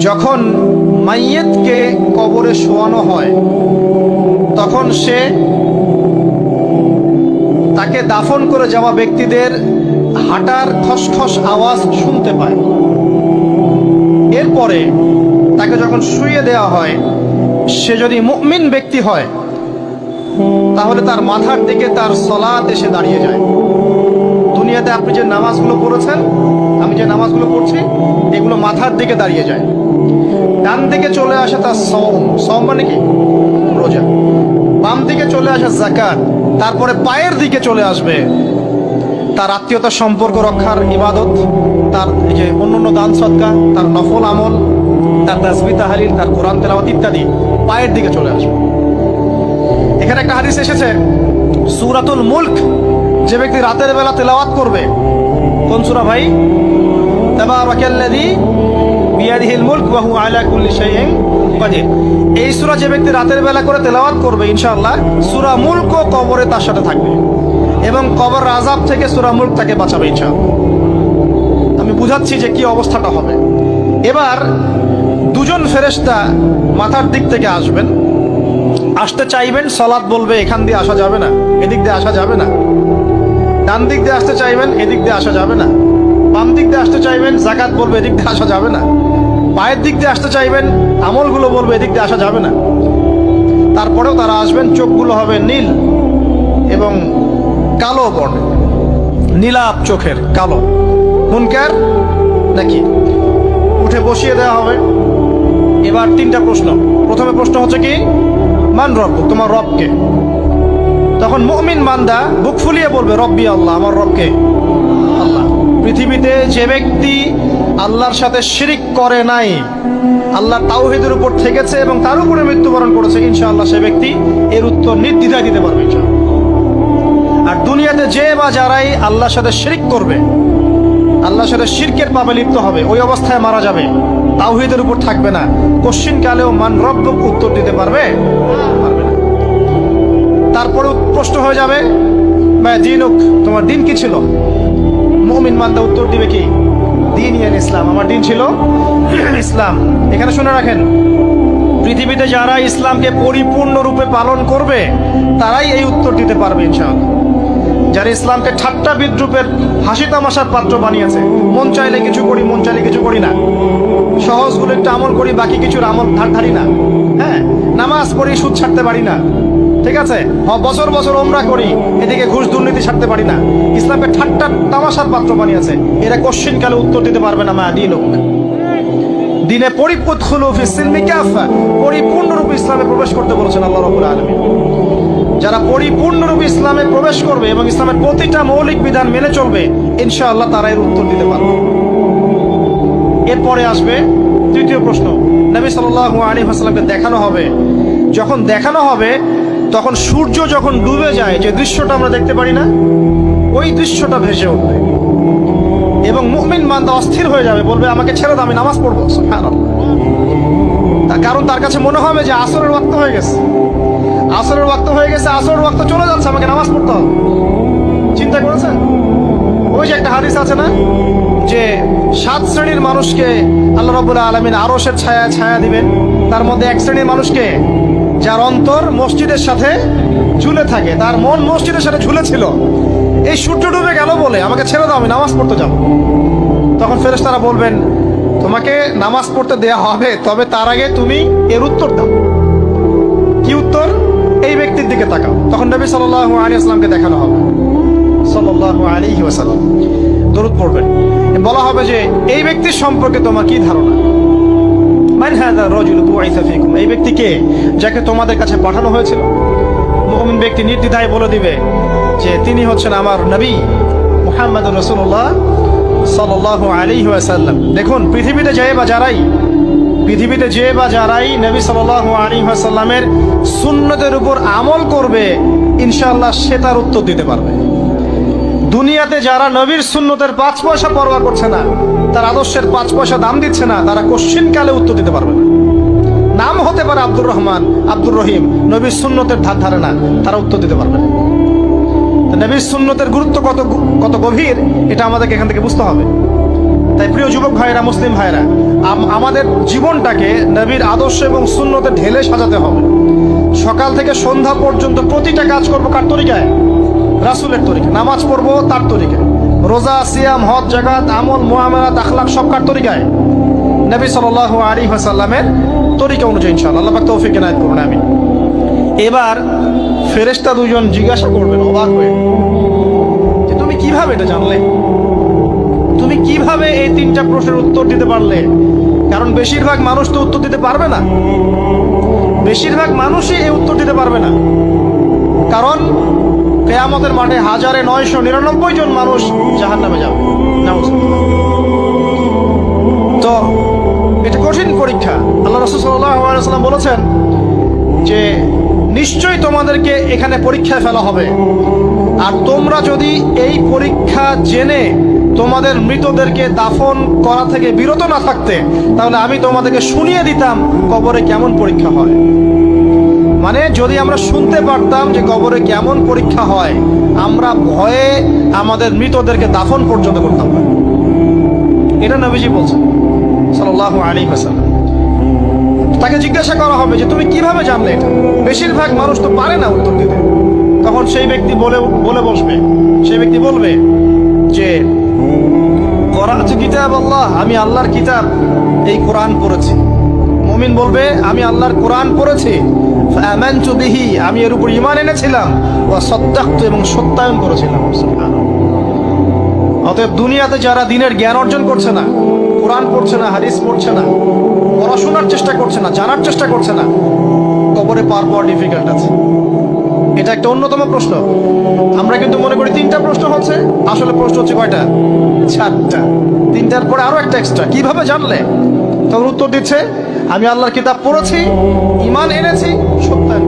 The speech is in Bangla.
যখন মাইয়েতকে কবরে শোয়ানো হয় তখন সে তাকে দাফন করে যাওয়া ব্যক্তিদের হাঁটার খসখস আওয়াজ শুনতে পায়। এরপরে তাকে যখন শুইয়ে দেওয়া হয়, সে যদি মুমিন ব্যক্তি হয় তাহলে তার মাথার দিকে তার সলাত এসে দাঁড়িয়ে যায়। দুনিয়াতে আপনি যে নামাজগুলো পড়েছেন, আমি যে নামাজগুলো পড়ছি, এগুলো মাথার দিকে দাঁড়িয়ে যায়। ডান দিকে চলে আসে তার সওম মানে কি? রোজা। বাম দিকে চলে আসে যাকাত। তারপরে পায়ের দিকে চলে আসবে তার আত্মীয়তার সম্পর্ক রক্ষার ইবাদত, তার এই যে অন্যান্য দান সদকা, তার নফল আমল, তার তাসবিহ তাহলিল, তার কোরআন তেলাওয়াত ইত্যাদি পায়ের দিকে চলে আসবে। এখানে একটা হাদিস এসেছে, সূরাতুল মুলক যে ব্যক্তি রাতের বেলা তেলাওয়াত করবে, কোন সূরা ভাই? তাবারাকাল্লাযী বিয়াদিহিল মুলক ওয়া হুয়া আলা কুল্লি শাইইন কাদির। এই সূরা যে ব্যক্তি রাতের বেলা করে তেলাওয়াত করবে, ইনশাআল্লাহ সূরা মুলকও কবরে তার সাথে থাকবে এবং কবর আযাব থেকে সূরা মুলক তাকে বাঁচাবে ইনশাআল্লাহ। আমি বুঝাচ্ছি যে কি অবস্থাটা হবে। এবার দুজন ফেরেশতা মাথার দিক থেকে আসবেন, আসতে চাইবেন, সালাত বলবে এখান দিয়ে আসা যাবে না, এদিক দিয়ে আসা যাবে না। ডান দিক দিয়ে আসতে চাইবেন, এদিক দিয়ে আসা যাবে না। বাম দিক দিয়ে আসতে চাইবেন, যাকাত বলবে এদিক দিয়ে আসা যাবে না। পায়ের দিক দিয়ে আসতে চাইবেন, আমলগুলো বলবে এদিক দিয়ে আসা যাবে না। তারপরেও তারা আসবেন, চোখগুলো হবে নীল এবং কালো বর্ণ, নীলাপ চোখের, কালো। মুনকার নাকি? উঠে বসিয়ে দেওয়া হবে। এবার তিনটা প্রশ্ন। প্রথমে প্রশ্ন হচ্ছে কি? মান রব, তোমার রবকে? তখন মুমিন বান্দা বুক ফুলিয়ে বলবে রব্বি আল্লাহ, আমার রবকে আল্লাহ। পৃথিবীতে যে ব্যক্তি আল্লাহর সাথে শিরিক করে নাই, আল্লাহ তাওহীদের উপর থেকেছে এবং তার উপরে মৃত্যুবরণ করেছে, ইনশাআল্লাহ সে ব্যক্তি এর উত্তর নির্দ্বিধায় দিতে পারবে ইনশাআল্লাহ। আর দুনিয়াতে যে বা যারাই আল্লাহর সাথে শিরিক করবে, আল্লাহর সাথে শিরকের পাপে লিপ্ত হবে, ওই অবস্থায় মারা যাবে, তাওহীদের উপর থাকবে না, কোশ্চিন কালেও মান রব্বুক উত্তর দিতে পারবে না। তারপরে প্রশ্ন হয়ে যাবে মা দীনুক, তোমার দিন কি ছিল? মুমিন বান্দা উত্তর দিবে কি? দিন ইয়াল ইসলাম, আমার দিন ছিল ইসলাম। এখানে শুনে রাখেন, পৃথিবীতে যারা ইসলামকে পরিপূর্ণরূপে পালন করবে তারাই এই উত্তর দিতে পারবে ইনশাআল্লাহ। যারা ইসলামকে ঠাট্টা বিদ্রুপের হাসি তামাশার পাত্র বানিয়েছে, মন চাইলে কিছু করি, মন চাইলে কিছু করি না, সহজগুলো একটু আমল করি, বাকি কিছুর আমল ধারি না, হ্যাঁ, নামাজ পড়ি, সুদ ছাড়তে পারি না, ঠিক আছে, বছর বছর ওমরা করি, এদিকে ঘুষ দুর্নীতি ছাড়তে পারি না, ইসলামকে ঠাট্টা তামাশার পাত্র বানিয়েছে, এরা কোশ্চিন কালে উত্তর দিতে পারবে না মা দীনুক। দিনে পরিপূর্ণরূপে ইসলামে প্রবেশ করতে বলেছেন আল্লাহ রাব্বুল আলামিন। যারা পরিপূর্ণরূপে ইসলামে প্রবেশ করবে এবং ইসলামের প্রতিটা মৌলিক বিধান মেনে চলবে, ইনশাআল্লাহ তারা এর উত্তর দিতে পারবে। এরপরে আসবে তৃতীয় প্রশ্ন। নবী সাল্লাল্লাহু আলাইহি ওয়াসাল্লামকে দেখানো হবে। যখন দেখানো হবে তখন সূর্য যখন ডুবে যায়, যে দৃশ্যটা আমরা দেখতে পারি না, ওই দৃশ্যটা ভেসে উঠবে এবং মুমিন বান্দা অস্থির হয়ে যাবে, বলবে আমাকে ছেড়ে দাও, আমি নামাজ পড়বো। সুবহানাল্লাহ। তার কারণ তার কাছে মনে হবে যে আসরের ওয়াক্ত হয়ে গেছে, আসরের ওয়াক্ত হয়ে গেছে, আসরের ওয়াক্ত চলে যাচ্ছে, আমাকে নামাজ পড়তে হবে। চিন্তা করেছেন? ওই যে একটা হাদিস আছে না, যে 7 শ্রেণীর মানুষকে আল্লাহ রাব্বুল আলামিন আরশের ছায়া দিবেন। তার মধ্যে এক শ্রেণীর মানুষকে, যার অন্তর মসজিদের সাথে ঝুলে থাকে, তার মন মসজিদের সাথে ঝুলেছিল, এই সূর্য ডুবে গেল বলে আমাকে ছেড়ে দাও, আমি নামাজ পড়তে যাব। তখন ফেরেশতারা বলবেন তোমাকে নামাজ পড়তে দেয়া হবে, তবে তার আগে তুমি এর উত্তর দাও। কি উত্তর? এই ব্যক্তির দিকে তাকাও। তখন নবী সাল্লাল্লাহু আলাইহি ওয়াসাল্লামকে দেখানো হবে, সাল্লাল্লাহু আলাইহি ওয়াসাল্লাম দরুদ পড়বেন। বলা হবে যে এই ব্যক্তির সম্পর্কে তোমার কি ধারণা? মান হাযা রাজুল বুইসা ফীকুম, এই ব্যক্তি কে, যাকে তোমাদের কাছে পাঠানো হয়েছিল? মুমিন ব্যক্তি নির্দ্বিধায় বলে দিবে যে তিনি হচ্ছেন আমার নবী মুহাম্মদুর রাসূলুল্লাহ সাল্লাল্লাহু আলাইহি ওয়াসাল্লাম। দেখুন, পৃথিবীতে যে বা যারাই নবী সাল্লাল্লাহু আলাইহি ওয়াসাল্লামের সুন্নতের উপর আমল করবে, ইনশাআল্লাহ সে তার উত্তর দিতে পারবে। দুনিয়াতে যারা নবীর সুন্নতের 5 পয়সা পরোয়া করছে না, তার আদর্শের 5 পয়সা দাম দিচ্ছে না, তারা কোশ্চিন কালে উত্তর দিতে পারবে না। নাম হতে পারে আব্দুর রহমান, আব্দুর রহিম, নবীর সুন্নতের ধারে না, তারা উত্তর দিতে পারবে না। নবীর সুন্নতের গুরুত্ব কত গভীর, এটা আমাদেরকে এখান থেকে বুঝতে হবে। তাই প্রিয় যুবক ভাইরা, মুসলিম ভাইরা, আমাদের জীবনটাকে নবীর আদর্শ এবং সুন্নতে ঢেলে সাজাতে হবে। সকাল থেকে সন্ধ্যা পর্যন্ত প্রতিটা কাজ করবো কার তরিকায়? রাসূলের তরিকা। নামাজ পড়বো তার তরিকায়, রোজা, সিয়াম, হজ, জাকাত, আমল, মুআমালাত, আখলাক সব কার তরিকায়? নবী সাল্লাল্লাহু আলাইহি ওয়াসাল্লামের তরিকা অনুযায়ী ইনশাআল্লাহ। আল্লাহ পাক তৌফিক এনায়েত করুন, আমিন। এবার ফেরেশতা দুজন জিজ্ঞাসা করবেন অবাক হয়ে যে তুমি কিভাবে এটা জানলে? তুমি কিভাবে এই তিনটা প্রশ্নের উত্তর দিতে পারলে? কারণ বেশিরভাগ মানুষ তো উত্তর দিতে পারবে না, বেশিরভাগ মানুষই এই উত্তর দিতে পারবে না। কারণ কিয়ামতের মাঠে 1999 জন মানুষ জাহান্নামে যাবে। নাউজুবিল্লাহ। তো এটা কঠিন পরীক্ষা। আল্লাহ রাসূল সাল্লাল্লাহু আলাইহি ওয়াসাল্লাম বলেছেন যে নিশ্চয়ই তোমাদেরকে এখানে পরীক্ষায় ফেলা হবে, আর তোমরা যদি এই পরীক্ষা জেনে তোমাদের মৃতদেরকে দাফন করা থেকে বিরত না থাকতে, তাহলে আমি তোমাদেরকে শুনিয়ে দিতাম কবরে কেমন পরীক্ষা হয়। মানে যদি আমরা শুনতে পারতাম যে কবরে কেমন পরীক্ষা হয়, আমরা ভয়ে আমাদের মৃতদেরকে দাফন পর্যন্ত করতাম না। এটা নবীজি বলছেন সাল্লাল্লাহু আলাইহি ওয়াসাল্লাম। তাকে জিজ্ঞাসা করা হবে যে তুমি কিভাবে জানলে এটা? বেশিরভাগ মানুষ তো পারে না উত্তর দিতে। তখন সেই ব্যক্তি বলে বসবে, সেই ব্যক্তি বলবে যে করাতু কিতাব আল্লাহ, আমি আল্লাহর কিতাব এই কোরআন পড়েছি। মুমিন বলবে আমি আল্লাহর কোরআন পড়েছি, ফাআমানতু বিহি, আমি এর উপর ঈমান এনেছিলাম, ওয়া সাদ্দাকতু, এবং সত্যায়ন করেছিলাম। অতএব দুনিয়াতে যারা দিনের জ্ঞান অর্জন করছে না, কোরআন পড়ছে না, হাদিস পড়ছে না, পড়াশোনার চেষ্টা করছে না, জানার চেষ্টা করছে না, কবরে পার পাওয়া ডিফিকাল্ট আছে। এটা একটা অন্যতম প্রশ্ন। আমরা কিন্তু মনে করি তিনটা প্রশ্ন হচ্ছে, আসলে প্রশ্ন হচ্ছে কয়টা? 4টা। তিনটার পরে আরো একটা এক্সট্রা। কিভাবে জানলে? তখন উত্তর দিচ্ছে আমি আল্লাহর কিতাব পড়েছি, ঈমান এনেছি, সত্যায়ন